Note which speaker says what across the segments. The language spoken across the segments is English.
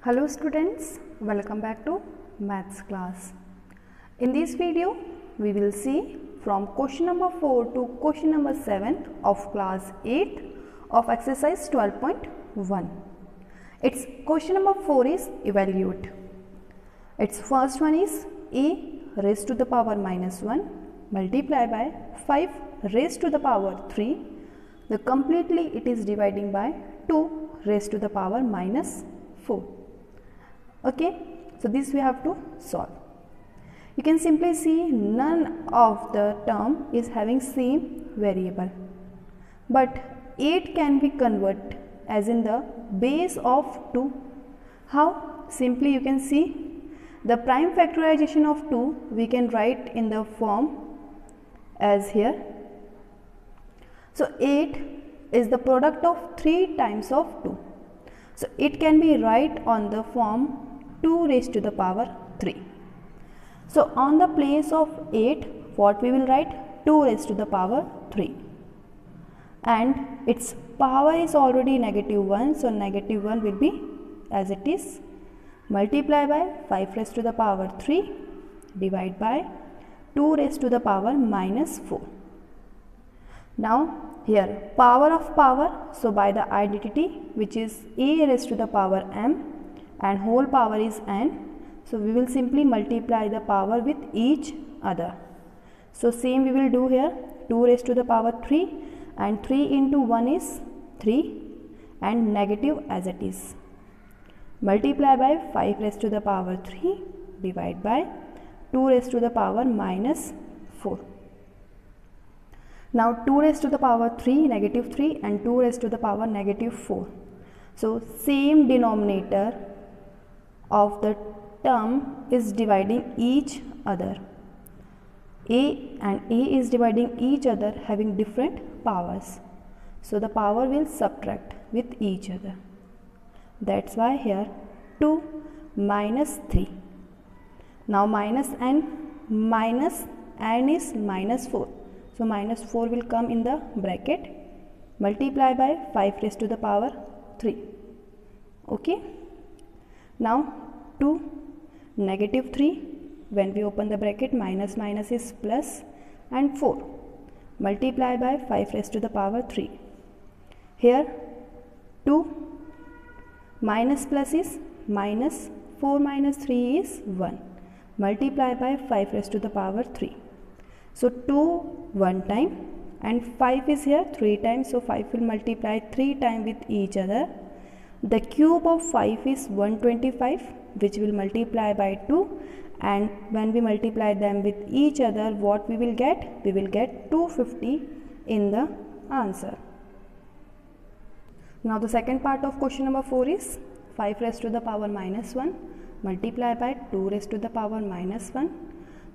Speaker 1: Hello students, welcome back to maths class. In this video, we will see from question number 4 to question number 7 of class 8 of exercise 12.1. Its question number 4 is evaluate. Its first one is a raised to the power minus 1 multiplied by 5 raised to the power 3. The completely it is dividing by 2 raised to the power minus 4. Okay, so this we have to solve. You can simply see none of the term is having same variable, but 8 can be converted as in the base of 2. How? Simply you can see the prime factorization of 2 we can write in the form as here. So 8 is the product of 3 times of 2. So it can be write on the form 2 raised to the power 3. So on the place of 8, what we will write? 2 raised to the power 3. And its power is already negative 1. So negative 1 will be as it is. Multiply by 5 raised to the power 3. Divide by 2 raised to the power minus 4. Now here power of power. So by the identity which is a raised to the power m. And whole power is n, so we will simply multiply the power with each other. So same we will do here, 2 raised to the power 3 and 3 into 1 is 3 and negative as it is. Multiply by 5 raised to the power 3 divide by 2 raised to the power minus 4. Now 2 raised to the power 3 negative 3 and 2 raised to the power negative 4. So same denominator of the term is dividing each other. A and A is dividing each other having different powers. So the power will subtract with each other. That's why here 2 minus 3. Now minus n is minus 4. So minus 4 will come in the bracket. Multiply by 5 raised to the power 3. Okay. Now 2 negative 3, when we open the bracket minus minus is plus and 4. Multiply by 5 raised to the power 3. Here 2 minus plus is minus, 4 minus 3 is 1. Multiply by 5 raised to the power 3. So 2 one time and 5 is here 3 times. So 5 will multiply 3 times with each other. The cube of 5 is 125, which will multiply by 2, and when we multiply them with each other, what we will get? We will get 250 in the answer. Now the second part of question number 4 is 5 raised to the power minus 1 multiply by 2 raised to the power minus 1.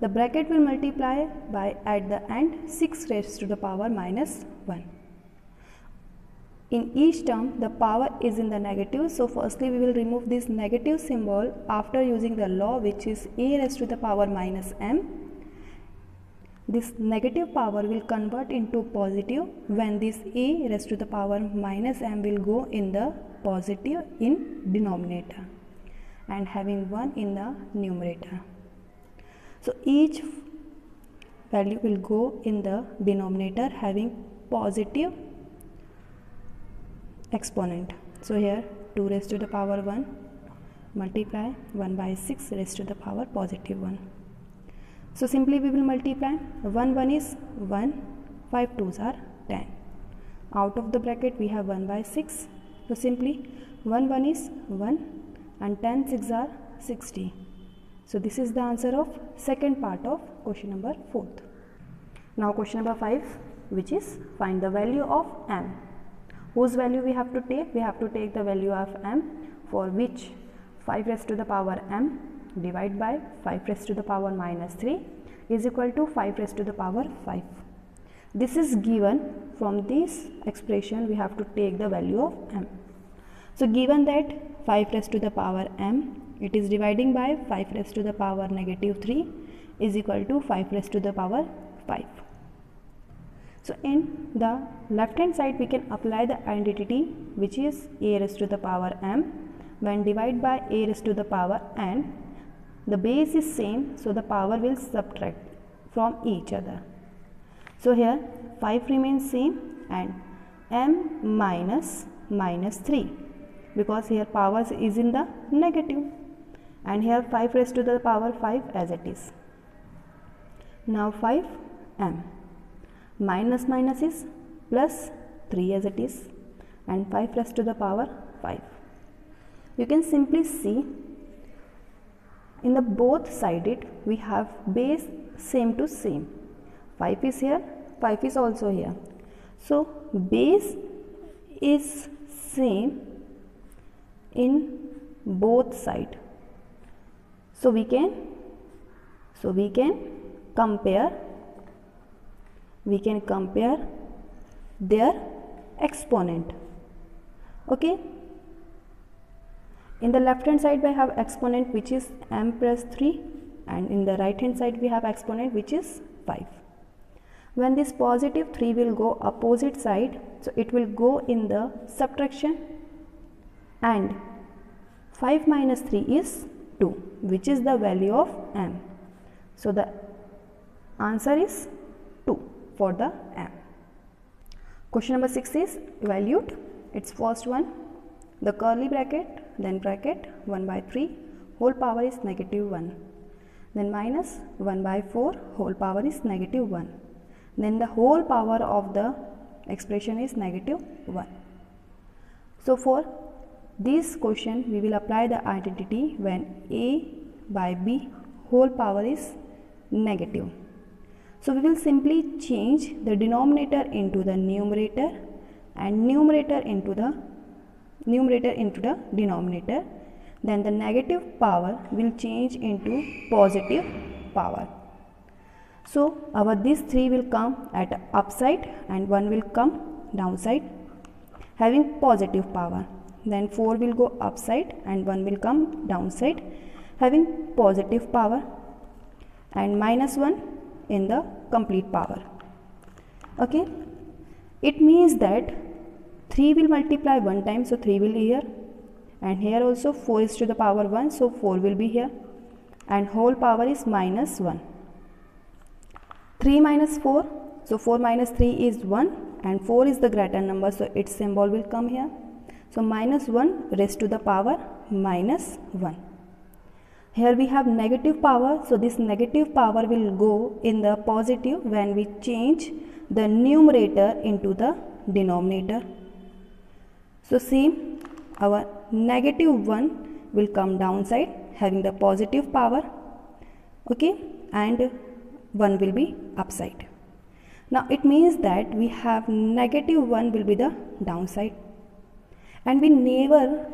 Speaker 1: The bracket will multiply by at the end 6 raised to the power minus 1. In each term, the power is in the negative. So firstly, we will remove this negative symbol after using the law, which is a raised to the power minus m. This negative power will convert into positive when this a raised to the power minus m will go in the positive in denominator and having 1 in the numerator. So each value will go in the denominator having positive exponent. So here 2 raised to the power 1 multiply 1 by 6 raised to the power positive 1. So simply we will multiply 1 is 1, 5 2s are 10. Out of the bracket we have 1 by 6. So simply 1 is 1 and 10 6 are 60. So this is the answer of second part of question number 4. Now question number 5, which is find the value of m. Whose value we have to take? We have to take the value of m, for which 5 raised to the power m divided by 5 raised to the power minus 3 is equal to 5 raised to the power 5. This is given. From this expression we have to take the value of m. So given that 5 raised to the power m, it is dividing by 5 raised to the power negative 3 is equal to 5 raised to the power 5. So in the left hand side we can apply the identity which is a raised to the power m when divided by a raised to the power n, the base is same, so the power will subtract from each other. So here 5 remains same and m minus 3, because here power is in the negative, and here 5 raised to the power 5 as it is. Now 5m minus is plus 3 as it is, and 5 raised to the power 5. You can simply see in the both sided we have base same to same. 5 is here, 5 is also here. So base is same in both side. So we can compare their exponent. Okay. In the left hand side we have exponent which is m plus 3, and in the right hand side we have exponent which is 5. When this positive 3 will go opposite side, so it will go in the subtraction, and 5 minus 3 is 2, which is the value of m. So the answer is 2 for the m. Question number 6 is evaluate. Its first one, the curly bracket, then bracket 1 by 3 whole power is negative 1, then minus 1 by 4 whole power is negative 1, then the whole power of the expression is negative 1. So for this question we will apply the identity when a by b whole power is negative. So we will simply change the denominator into the numerator and numerator into the denominator. Then the negative power will change into positive power. So our this 3 will come at upside and 1 will come downside having positive power. Then 4 will go upside and 1 will come downside having positive power, and minus 1 in the complete power. Okay. It means that 3 will multiply one time, so 3 will be here, and here also 4 is to the power 1, so 4 will be here, and whole power is minus 1. 3 minus 4, so 4 minus 3 is 1, and 4 is the greater number, so its symbol will come here. So minus 1 raised to the power minus 1. Here we have negative power, so this negative power will go in the positive when we change the numerator into the denominator. So see, our negative 1 will come downside having the positive power, okay, and 1 will be upside. Now it means that we have negative 1 will be the downside, and we never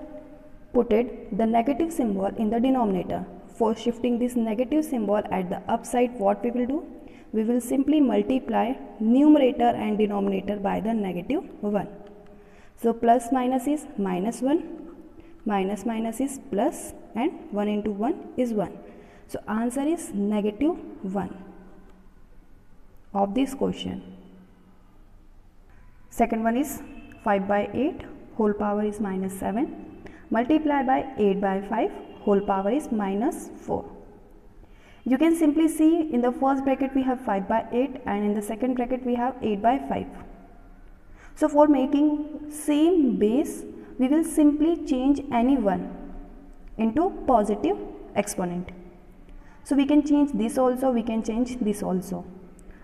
Speaker 1: put the negative symbol in the denominator. For shifting this negative symbol at the upside, what we will do? We will simply multiply numerator and denominator by the negative 1. So plus minus is minus 1, minus minus is plus, and 1 into 1 is 1. So answer is negative 1 of this question. Second one is 5 by 8 whole power is minus 7 multiply by 8 by 5 whole power is minus 4. You can simply see in the first bracket we have 5 by 8 and in the second bracket we have 8 by 5. So for making same base, we will simply change any one into positive exponent. So we can change this also, we can change this also.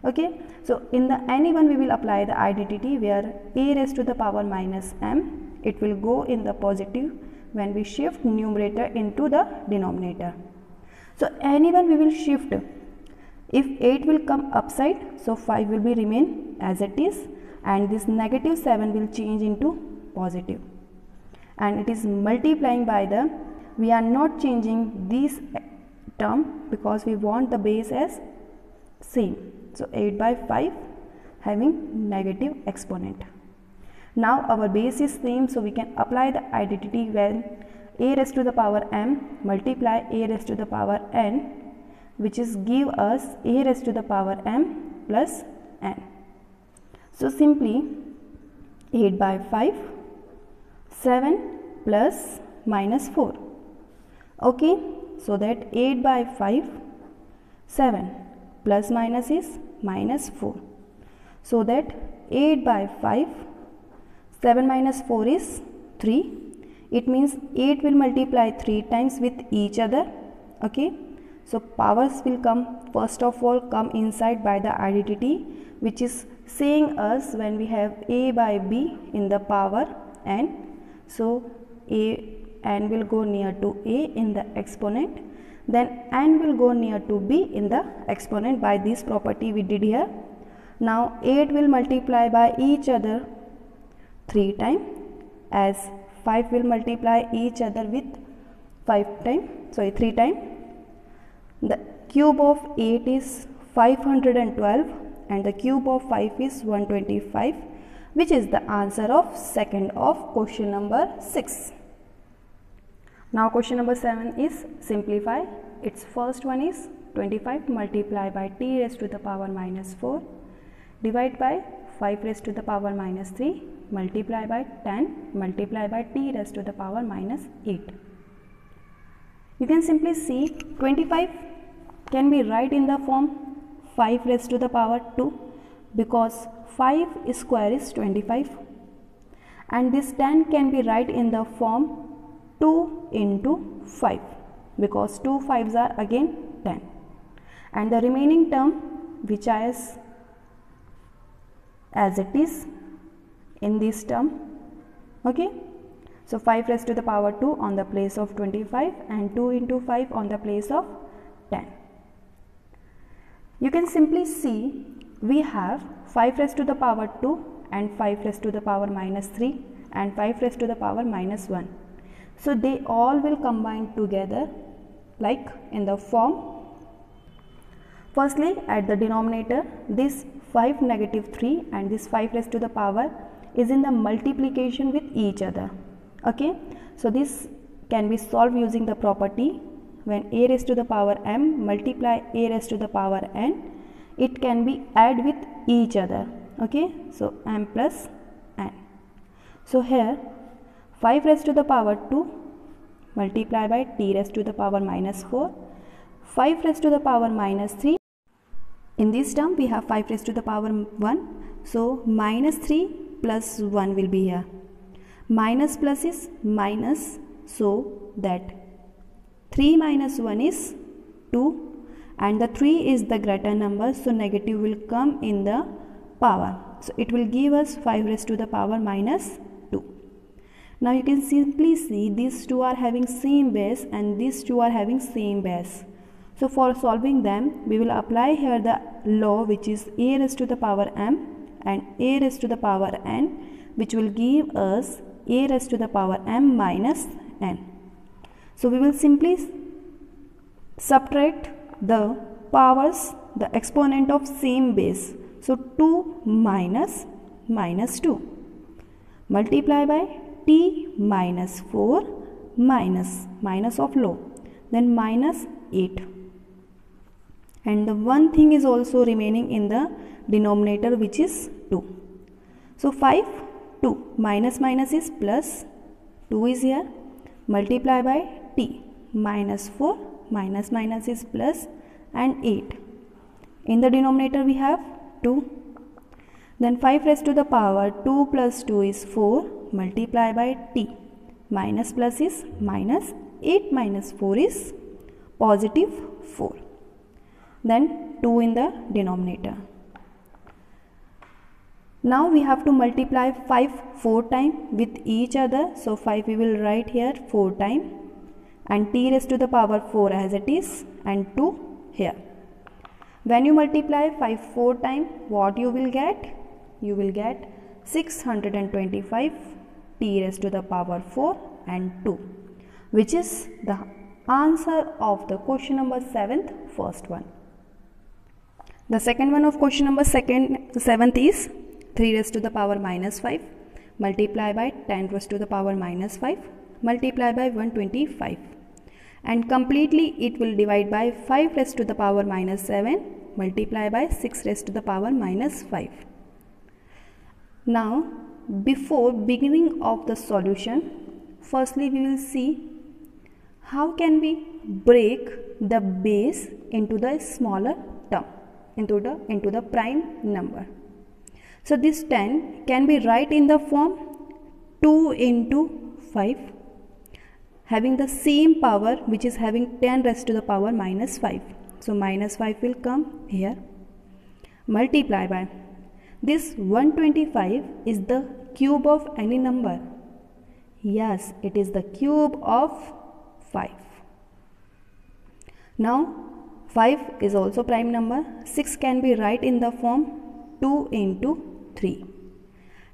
Speaker 1: Okay, so in the any one we will apply the identity where a raised to the power minus m, it will go in the positive when we shift numerator into the denominator. So any one we will shift. If 8 will come upside, so 5 will be remain as it is, and this negative 7 will change into positive, and it is multiplying by the, we are not changing this term because we want the base as same. So 8 by 5 having negative exponent. Now our base is same, so we can apply the identity when a raised to the power m multiply a raised to the power n, which is give us a raised to the power m plus n. So simply 8 by 5, 7 plus minus 4. Okay, so that 8 by 5, 7, plus minus is minus 4. So that 8 by 5, 7 minus 4 is 3. It means 8 will multiply 3 times with each other. Okay, so powers will come, first of all come inside by the identity, which is saying us when we have a by b in the power n, so n will go near to a in the exponent, then n will go near to b in the exponent by this property we did here. Now 8 will multiply by each other 3 times, as 5 will multiply each other with 3 times. The cube of 8 is 512 and the cube of 5 is 125, which is the answer of second of question number 6. Now question number 7 is simplify. Its first one is 25 multiply by t raised to the power minus 4 divide by 5 raised to the power minus 3 multiply by 10 multiply by t raised to the power minus 8. You can simply see 25 can be write in the form 5 raised to the power 2 because 5 square is 25, and this 10 can be write in the form 2 into 5 because 2 5s are again 10, and the remaining term which is as it is in this term. Okay, so 5 raised to the power 2 on the place of 25 and 2 into 5 on the place of 10. You can simply see we have 5 raised to the power 2 and 5 raised to the power minus 3 and 5 raised to the power minus 1. So they all will combine together like in the form. Firstly, at the denominator, this 5 negative 3 and this 5 raised to the power is in the multiplication with each other. Okay, so this can be solved using the property when a raised to the power m multiply a raised to the power n, it can be add with each other. Okay, so m plus n. So here 5 raised to the power 2 multiply by t raised to the power minus 4, 5 raised to the power minus 3. In this term we have 5 raised to the power 1, so minus 3 plus 1 will be here. Minus plus is minus, so that 3 minus 1 is 2 and the 3 is the greater number, so negative will come in the power. So it will give us 5 raised to the power minus 2. Now you can simply see these two are having same base and these two are having same base. So for solving them, we will apply here the law which is a raised to the power m and a raised to the power n, which will give us a raised to the power m minus n. So we will simply subtract the powers, the exponent of same base. So 2 minus minus 2 multiply by t minus 4 minus of law, then minus 8. And the one thing is also remaining in the denominator which is 2. So 5, 2 minus is plus, 2 is here, multiply by t minus 4 minus is plus, and 8. In the denominator we have 2. Then 5 raised to the power 2 plus 2 is 4 multiply by t minus plus is minus, 8 minus 4 is positive 4. Then 2 in the denominator. Now we have to multiply 5 4 times with each other. So 5 we will write here 4 times and t raised to the power 4 as it is and 2 here. When you multiply 5 4 times, what you will get? You will get 625 t raised to the power 4 and 2, which is the answer of the question number 7th first one. The second one of question number 7th is 3 raised to the power minus 5 multiply by 10 raised to the power minus 5 multiply by 125, and completely it will divide by 5 raised to the power minus 7 multiply by 6 raised to the power minus 5. Now before beginning of the solution, firstly we will see how can we break the base into the smaller term, into the prime number. So this 10 can be write in the form 2 into 5, having the same power, which is having 10 raised to the power minus 5. So minus 5 will come here, multiply by this 125 is the cube of any number. Yes, it is the cube of 5. Now 5 is also prime number. 6 can be write in the form 2 into 3,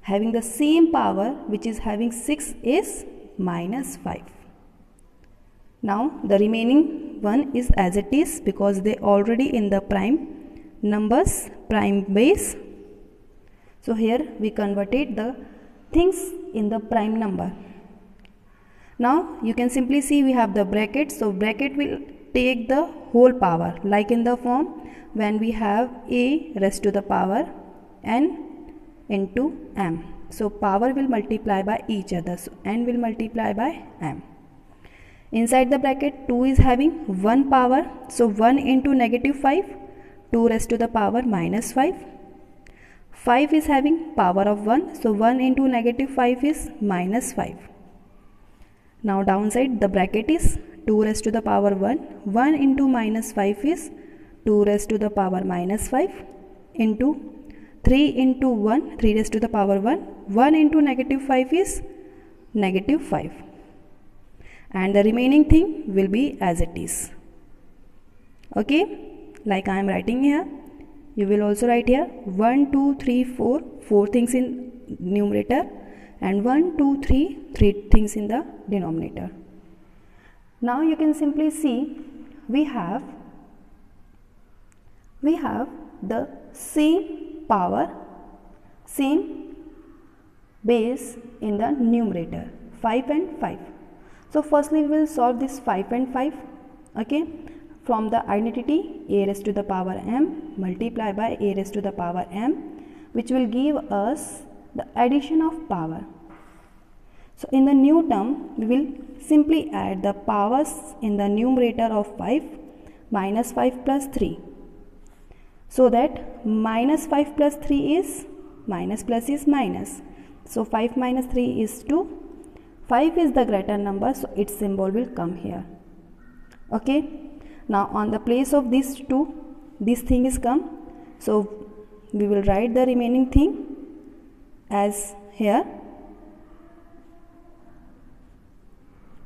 Speaker 1: having the same power, which is having 6 is minus 5. Now the remaining one is as it is, because they already in the prime numbers, prime base. So here we converted the things in the prime number. Now you can simply see we have the bracket. So bracket will take the whole power, like in the form when we have a raised to the power n into m. So power will multiply by each other. So n will multiply by m. Inside the bracket 2 is having 1 power. So 1 into negative 5, 2 raised to the power minus 5. 5 is having power of 1. So 1 into negative 5 is minus 5. Now downside the bracket is 2 raised to the power 1. 1 into minus 5 is 2 raised to the power minus 5 into 3 into 1, 3 raised to the power 1. 1 into negative 5 is negative 5. And the remaining thing will be as it is. Okay, like I am writing here. You will also write here 1, 2, 3, 4, 4 things in numerator, and 1, 2, 3, 3 things in the denominator. Now you can simply see we have the same power, same base in the numerator, 5 and 5. So firstly we will solve this 5 and 5. Okay, from the identity a raised to the power m multiply by a raised to the power m, which will give us the addition of power. So in the new term we will simply add the powers in the numerator of 5, minus 5 plus 3. So that minus 5 plus 3 is minus, plus is minus. So 5 minus 3 is 2. 5 is the greater number, so its symbol will come here. Okay. Now on the place of these 2, this thing is come. So we will write the remaining thing as here.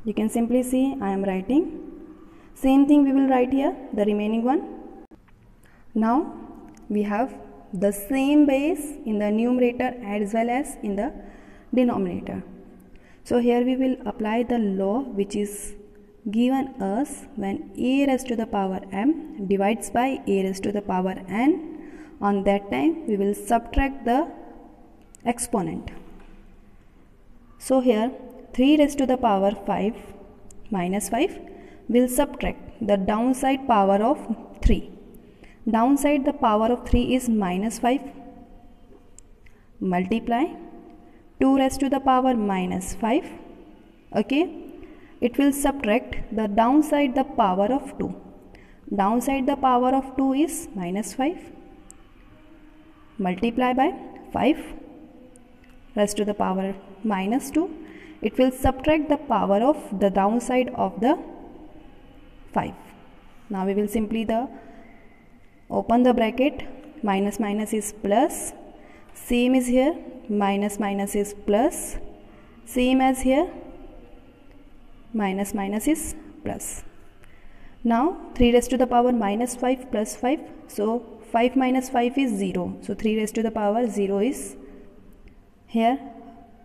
Speaker 1: You can simply see I am writing. Same thing we will write here, the remaining one. Now we have the same base in the numerator as well as in the denominator. So here we will apply the law which is given us when a raised to the power m divides by a raised to the power n. On that time we will subtract the exponent. So here 3 raised to the power 5 minus 5 will subtract the downside power of 3. Downside the power of 3 is minus 5, multiply 2 raised to the power minus 5. Okay, it will subtract the downside the power of 2. Downside the power of 2 is minus 5, multiply by 5 raised to the power minus 2. It will subtract the power of the downside of the 5. Now we will simply open the bracket, minus minus is plus, same is here, minus minus is plus, same as here, minus minus is plus. Now 3 raised to the power minus 5 plus 5, so 5 minus 5 is 0, so 3 raised to the power 0 is here,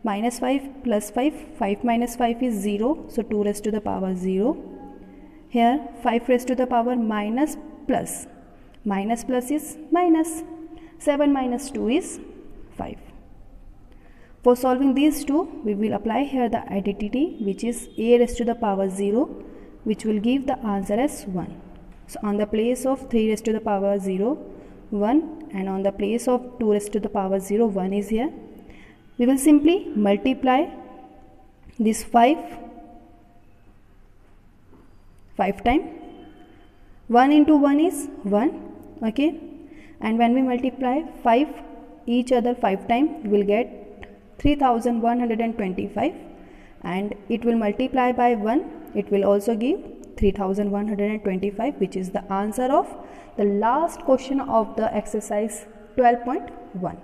Speaker 1: minus 5 plus 5, 5 minus 5 is 0, so 2 raised to the power 0, here 5 raised to the power minus plus, minus plus is minus, 7 minus 2 is 5. For solving these two, we will apply here the identity which is a raised to the power 0, which will give the answer as 1. So on the place of 3 raised to the power 0, 1, and on the place of 2 raised to the power 0, 1 is here. We will simply multiply this 5 time 1 into 1 is 1, okay, and when we multiply 5 each other 5 time we will get 3125, and it will multiply by 1, it will also give 3125, which is the answer of the last question of the exercise 12.1.